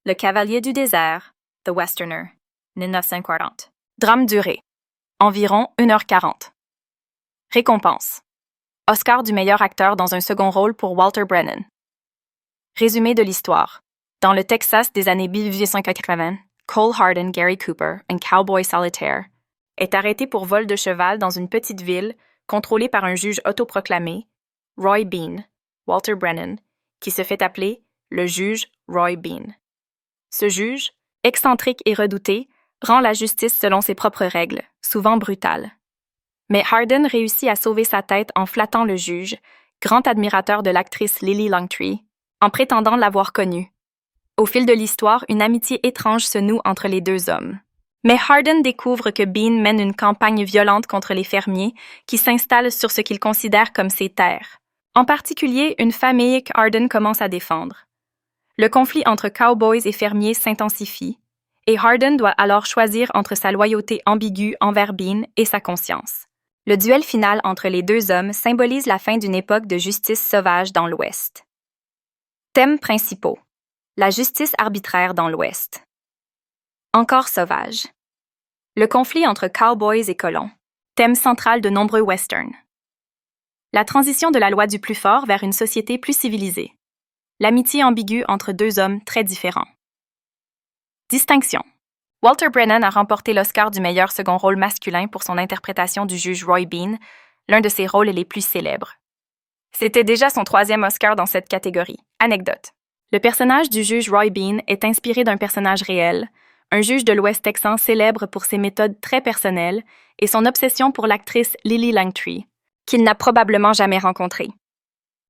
Le Cavalier du désert, The Westerner, 1940. Drame durée, environ 1h40. Récompense. Oscar du meilleur acteur dans un second rôle pour Walter Brennan. Résumé de l'histoire. Dans le Texas des années 1880, Cole Hardin Gary Cooper, un cowboy solitaire, est arrêté pour vol de cheval dans une petite ville contrôlée par un juge autoproclamé, Roy Bean, Walter Brennan, qui se fait appeler le juge Roy Bean. Ce juge, excentrique et redouté, rend la justice selon ses propres règles, souvent brutales. Mais Hardin réussit à sauver sa tête en flattant le juge, grand admirateur de l'actrice Lily Langtry, en prétendant l'avoir connue. Au fil de l'histoire, une amitié étrange se noue entre les deux hommes. Mais Hardin découvre que Bean mène une campagne violente contre les fermiers qui s'installent sur ce qu'il considère comme ses terres. En particulier, une famille qu'Hardin commence à défendre. Le conflit entre cowboys et fermiers s'intensifie, et Hardin doit alors choisir entre sa loyauté ambiguë envers Bean et sa conscience. Le duel final entre les deux hommes symbolise la fin d'une époque de justice sauvage dans l'Ouest. Thèmes principaux. La justice arbitraire dans l'Ouest. Encore sauvage. Le conflit entre cowboys et colons. Thème central de nombreux westerns. La transition de la loi du plus fort vers une société plus civilisée. L'amitié ambiguë entre deux hommes très différents. Distinction. Walter Brennan a remporté l'Oscar du meilleur second rôle masculin pour son interprétation du juge Roy Bean, l'un de ses rôles les plus célèbres. C'était déjà son 3e Oscar dans cette catégorie. Anecdote. Le personnage du juge Roy Bean est inspiré d'un personnage réel, un juge de l'Ouest texan célèbre pour ses méthodes très personnelles et son obsession pour l'actrice Lily Langtry, qu'il n'a probablement jamais rencontrée.